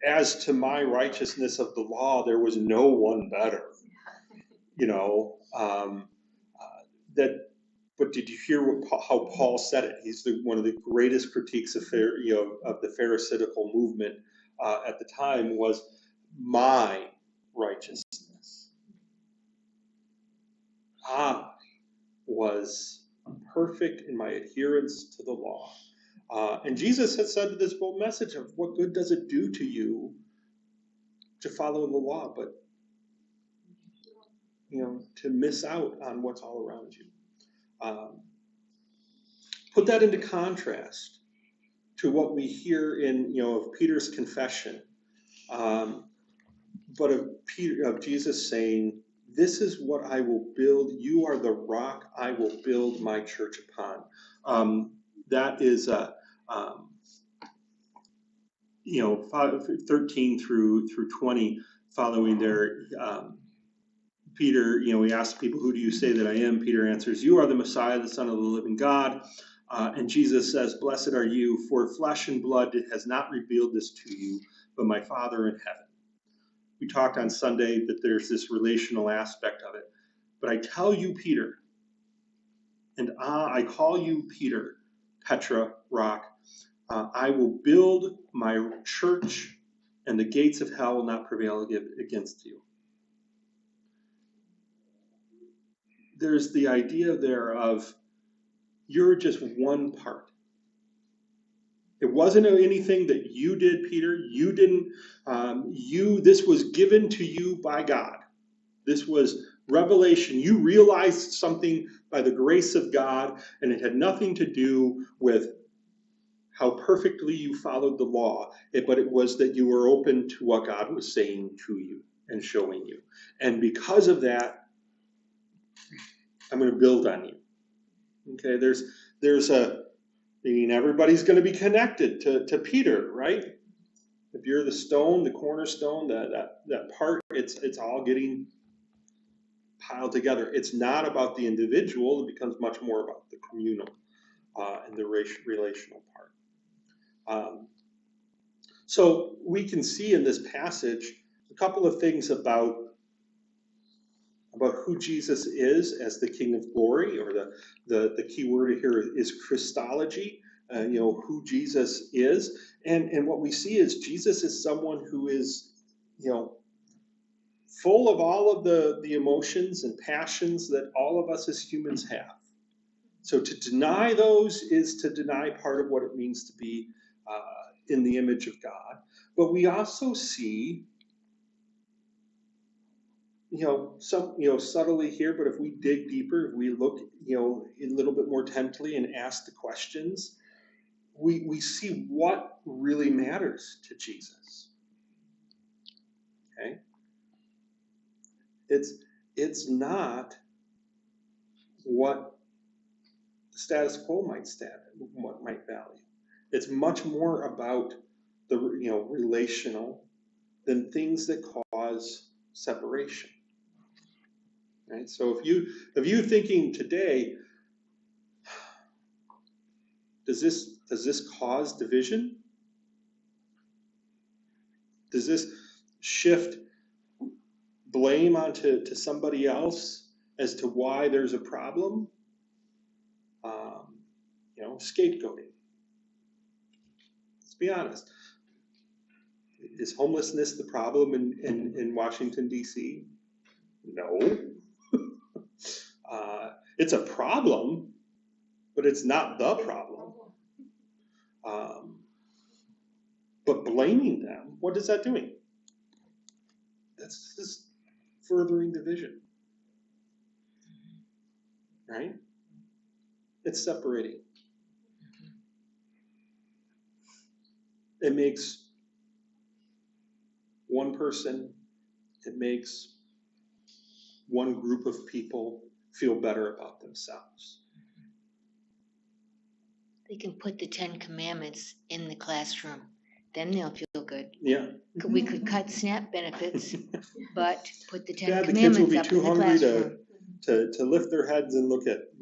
as to my righteousness of the law, there was no one better, but did you hear how Paul said it? He's one of the greatest critiques of the Pharisaical movement at the time was my righteousness. I was perfect in my adherence to the law. And Jesus has said this bold message of what good does it do to you to follow the law, but to miss out on what's all around you. Put that into contrast to what we hear in of Peter's confession, but of Jesus saying, "This is what I will build. You are the rock I will build my church upon." That is 13 through 20, following there. Peter, he asked people, "Who do you say that I am?" Peter answers, "You are the Messiah, the Son of the living God." And Jesus says, "Blessed are you, for flesh and blood has not revealed this to you, but my Father in heaven." We talked on Sunday that there's this relational aspect of it. But I tell you, Peter, and I call you Peter, Petra, rock. I will build my church, and the gates of hell will not prevail against you. There's the idea there of you're just one part. It wasn't anything that you did, Peter. You didn't. This was given to you by God. This was revelation. You realized something by the grace of God, and it had nothing to do with how perfectly you followed the law, but it was that you were open to what God was saying to you and showing you. And because of that, I'm going to build on you. Okay, everybody's going to be connected to Peter, right? If you're the stone, the cornerstone, that part, it's all getting piled together. It's not about the individual. It becomes much more about the communal and the relational part. So we can see in this passage a couple of things about who Jesus is as the King of Glory, or the key word here is Christology. Who Jesus is, and what we see is Jesus is someone who is, full of all of the emotions and passions that all of us as humans have. So to deny those is to deny part of what it means to be in the image of God. But we also see, subtly here, but if we dig deeper, if we look, a little bit more intently and ask the questions, we see what really matters to Jesus. Okay? It's not what the status quo might value. It's much more about the relational than things that cause separation. Right? So if you thinking today, does this cause division? Does this shift blame onto somebody else as to why there's a problem? Scapegoating. Let's be honest. Is homelessness the problem in Washington, D.C.? No. It's a problem, but it's not the problem. But blaming them, what is that doing? That's just furthering division. Right? It's separating. It makes one person, it makes one group of people feel better about themselves. They can put the 10 Commandments in the classroom. Then they'll feel good. Yeah. We could cut SNAP benefits, but put the 10 The kids will Commandments be up too in the hungry classroom. to lift their heads and look at it.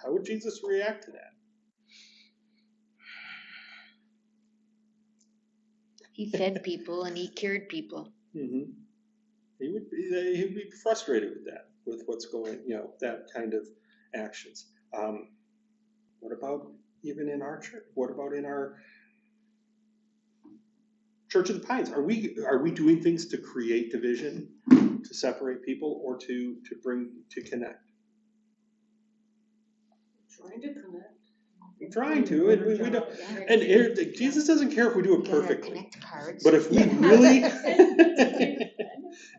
How would Jesus react to that? He fed people and he cured people. Mm-hmm. He'd be frustrated with that, with what's going, that kind of actions. What about even in our church? What about in our Church of the Pines? Are we doing things to create division, to separate people, or to connect? Trying to connect. We're trying to, and we don't. And Jesus doesn't care if we do it perfectly. But if we really,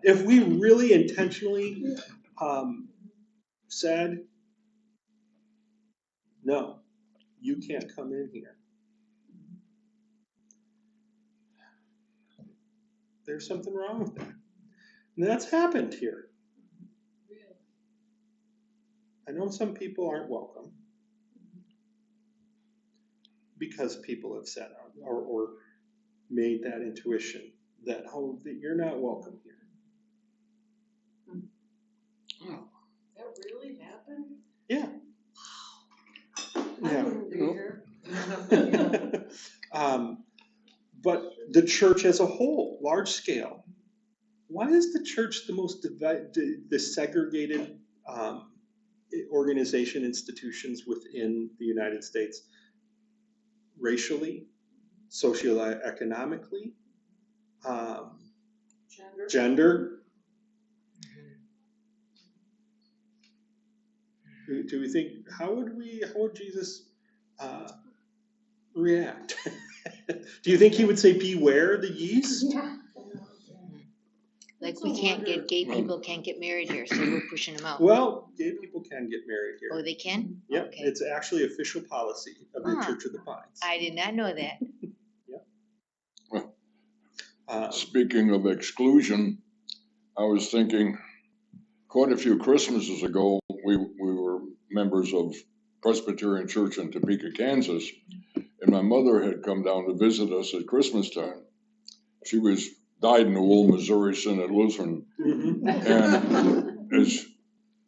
if we really intentionally said, no, you can't come in here, there's something wrong with that. And that's happened here. I know some people aren't welcome because people have said or made that intuition that, that you're not welcome here. That really happened? Yeah. I wouldn't be here. But the church as a whole, large scale, why is the church the most the segregated organization, institutions within the United States? Racially, socioeconomically, gender. Do we think, how would Jesus react? Do you think he would say, beware the yeast? Yeah. Like gay people can't get married here, so we're pushing them out. Well, gay people can get married here. Oh, they can? Yep, Okay. It's actually official policy of the Church of the Pines. I did not know that. Speaking of exclusion, I was thinking quite a few Christmases ago, we were members of Presbyterian Church in Topeka, Kansas, and my mother had come down to visit us at Christmas time. She died in the old Missouri Synod Lutheran. Mm-hmm. And as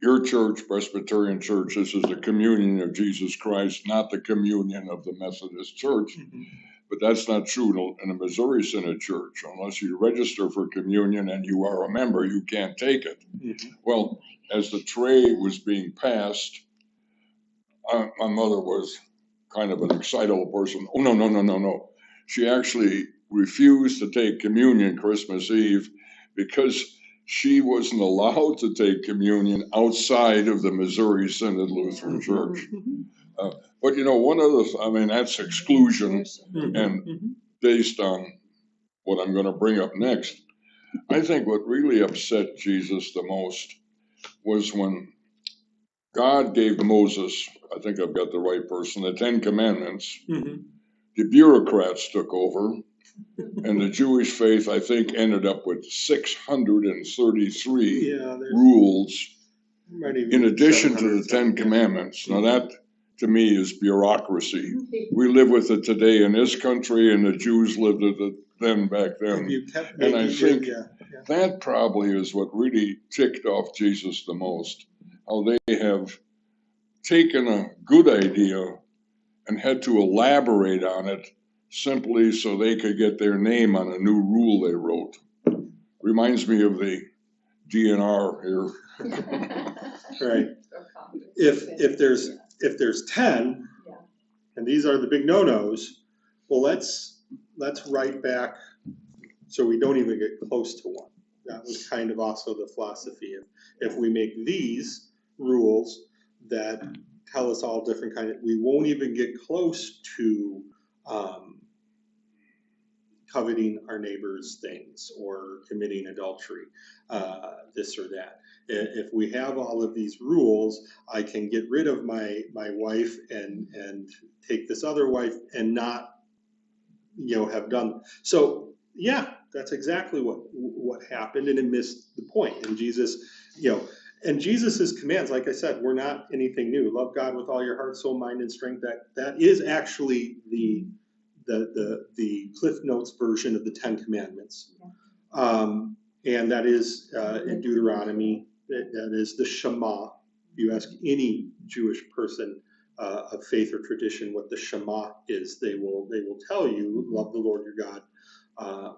your church, Presbyterian Church, this is the communion of Jesus Christ, not the communion of the Methodist Church. Mm-hmm. But that's not true in a Missouri Synod Church. Unless you register for communion and you are a member, you can't take it. Mm-hmm. Well, as the tray was being passed, my mother was kind of an excitable person. Oh, no. She actually refused to take communion Christmas Eve because she wasn't allowed to take communion outside of the Missouri Synod Lutheran Church. But one of that's exclusion, and based on what I'm going to bring up next, I think what really upset Jesus the most was when God gave Moses, I think I've got the right person, the 10 Commandments. Mm-hmm. The bureaucrats took over And the Jewish faith, I think, ended up with 633 Yeah, rules might even in be addition to 700 the Ten something, yeah. Commandments. Now that, to me, is bureaucracy. We live with it today in this country, and the Jews lived with it then back If then. you kept And I making think yeah. that probably is what really ticked off Jesus the most, how they have taken a good idea and had to elaborate on it simply so they could get their name on a new rule they wrote. Reminds me of the DNR here. Right. So confident. If there's 10, Yeah. and these are the big no-nos, well, let's write back so we don't even get close to one. That was kind of also the philosophy of, if we make these rules that tell us all different kind of, we won't even get close to coveting our neighbor's things or committing adultery, this or that. If we have all of these rules, I can get rid of my wife and take this other wife and not, have done. So yeah, that's exactly what happened, and it missed the point. And Jesus, and Jesus's commands, like I said, were not anything new. Love God with all your heart, soul, mind, and strength. That is actually the Cliff Notes version of the Ten Commandments. And that is in Deuteronomy. That is the Shema. You ask any Jewish person of faith or tradition what the Shema is, they will tell you, love the Lord your God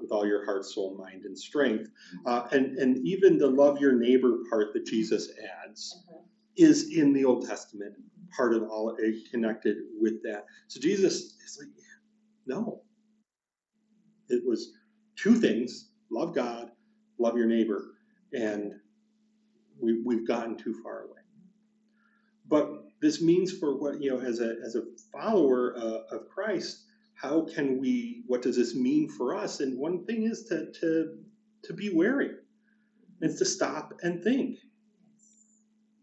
with all your heart, soul, mind, and strength. And even the love your neighbor part that Jesus adds is in the Old Testament, part of all connected with that. So Jesus is like, no. It was two things: love God, love your neighbor, and we've gotten too far away. But this means for what, as a follower of Christ, how can we? What does this mean for us? And one thing is to be wary, and to stop and think.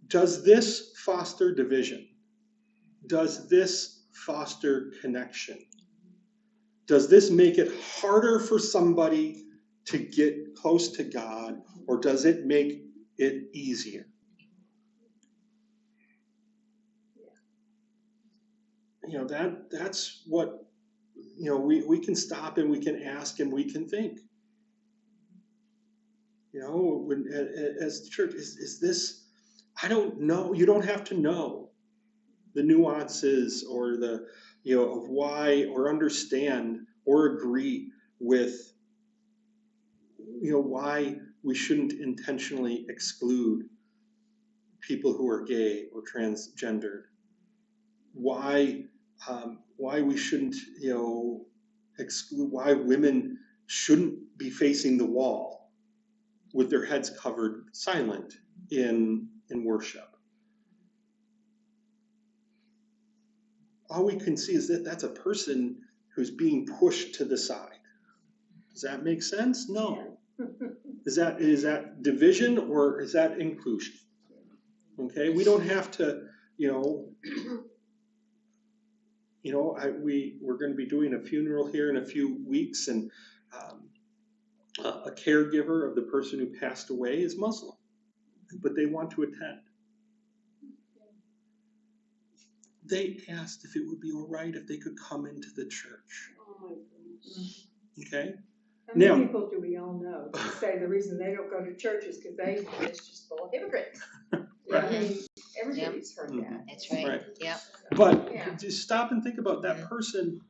Does this foster division? Does this foster connection? Does this make it harder for somebody to get close to God, or does it make it easier? That's what, we can stop and we can ask and we can think. When, as the church, is this, I don't know. You don't have to know the nuances or the, of why, or understand or agree with, why we shouldn't intentionally exclude people who are gay or transgendered. Why we shouldn't, exclude, why women shouldn't be facing the wall with their heads covered, silent in worship. All we can see is that that's a person who's being pushed to the side. Does that make sense? No. Is that division, or is that inclusion? Okay, we don't have to, we're going to be doing a funeral here in a few weeks, and a caregiver of the person who passed away is Muslim, but they want to attend. They asked if it would be all right if they could come into the church. Oh my goodness. Okay? How many people do we all know who say the reason they don't go to church is because it's just full of hypocrites? Right. I mean, everybody's heard that. That's right. Right. Yep. But just stop and think about that person.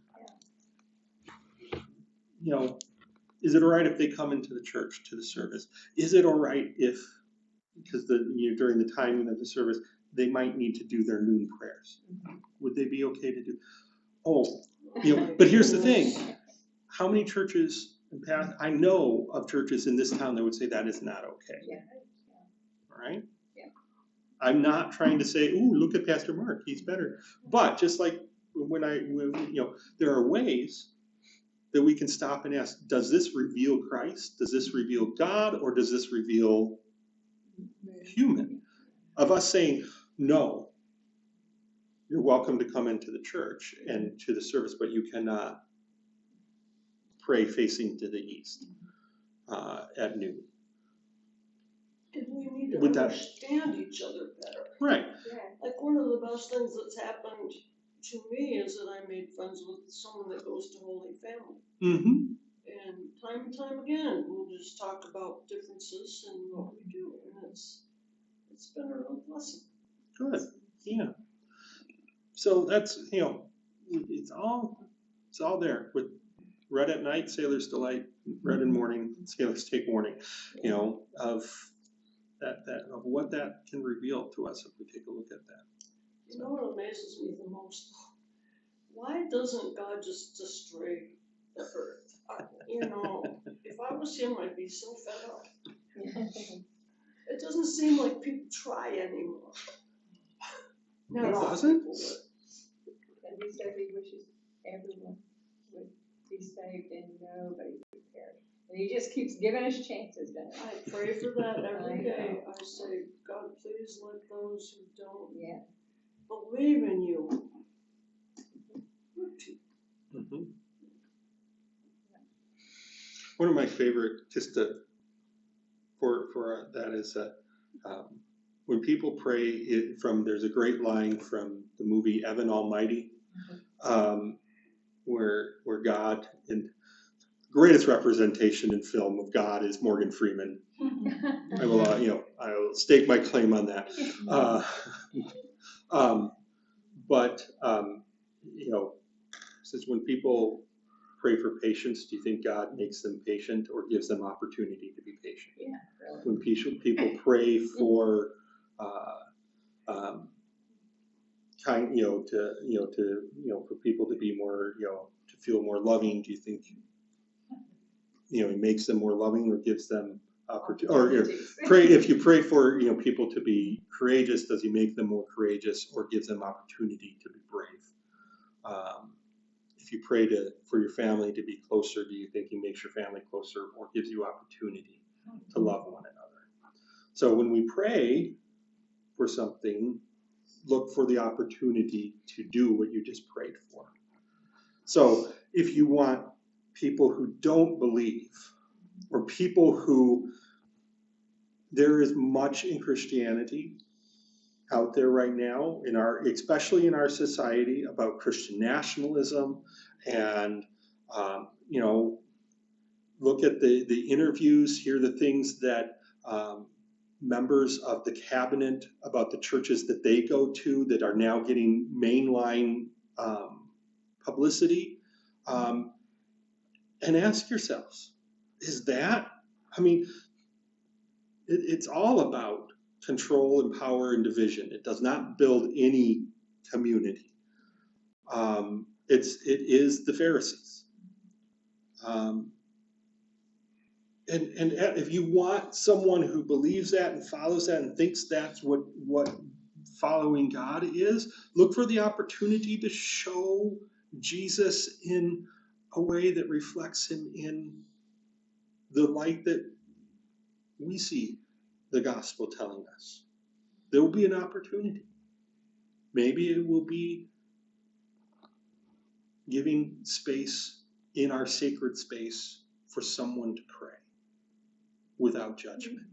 Is it all right if they come into the church to the service? Is it all right if, because during the timing of the service, they might need to do their noon prayers? Would they be okay to do? But here's the thing: how many churches I know of churches in this town that would say that is not okay? Yeah. All right. Yeah. I'm not trying to say, "Ooh, look at Pastor Mark, he's better." But just like when there are ways that we can stop and ask, does this reveal Christ? Does this reveal God? Or does this reveal human? Of us saying, no, you're welcome to come into the church and to the service, but you cannot pray facing to the east at noon. And we need to Would that- understand each other better. Right. Yeah. Like one of the best things that's happened to me is that I made friends with someone that goes to Holy Family. Mm-hmm. And time again, we'll just talk about differences and what we do, and it's been a real blessing. Good. Yeah. So that's, it's all there with Red at Night, Sailor's Delight, Red in Morning, Sailors Take Warning, of of what that can reveal to us if we take a look at that. You know what amazes me the most? Why doesn't God just destroy the earth? If I was him, I'd be so fed up. It doesn't seem like people try anymore. Not It all doesn't? people would. And he said he wishes everyone would be saved and nobody would perish. And he just keeps giving us chances, doesn't he? I pray for that every I day. know. I say, God, please let those who don't Yeah. believe in you. Mm-hmm. One of my favorite, just for that is that when people pray, there's a great line from the movie Evan Almighty, where God, and greatest representation in film of God is Morgan Freeman. I will stake my claim on that. Since when people pray for patience, do you think God makes them patient or gives them opportunity to be patient? Yeah, really. When people pray for for people to be more, to feel more loving, do you think it makes them more loving or gives them opportunity? Or if you pray for people to be courageous, does he make them more courageous or gives them opportunity to be brave? If you pray for your family to be closer, do you think he makes your family closer or gives you opportunity to love one another? So when we pray for something, look for the opportunity to do what you just prayed for. So if you want people who don't believe, or people who, there is much in Christianity out there right now, especially in our society, about Christian nationalism, and look at the interviews, hear the things that members of the cabinet about the churches that they go to that are now getting mainline publicity, and ask yourselves, is that, it's all about control and power and division. It does not build any community. It is the Pharisees. And if you want someone who believes that and follows that and thinks that's what following God is, look for the opportunity to show Jesus in a way that reflects him in the light that we see the gospel telling us. There will be an opportunity. Maybe it will be giving space in our sacred space for someone to pray without judgment.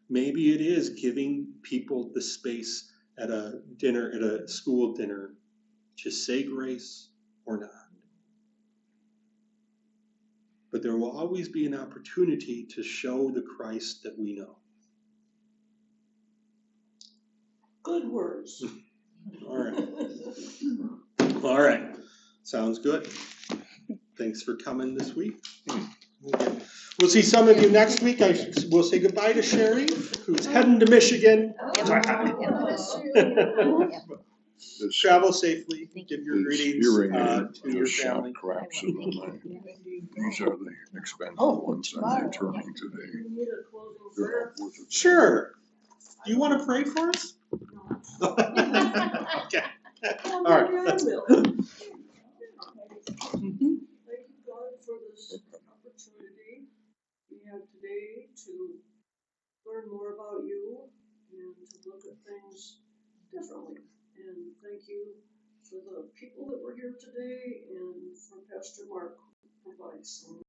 Maybe it is giving people the space at a school dinner, to say grace or not. But there will always be an opportunity to show the Christ that we know. Good words. All right. Sounds good. Thanks for coming this week. We'll see some of you next week. We'll say goodbye to Sherry, who's heading to Michigan. Travel safely. Give your This greetings hearing aid to your just shot family. craps in my mind. These are the expensive ones I'm returning today. You need a closing They're prayer? not worth it. Sure. Do you want to pray for us? Okay. All right. Maybe I will. Mhm. Thank you, God, for this opportunity we had today to learn more about you and to look at things differently. And thank you for the people that were here today and for Pastor Mark who provides some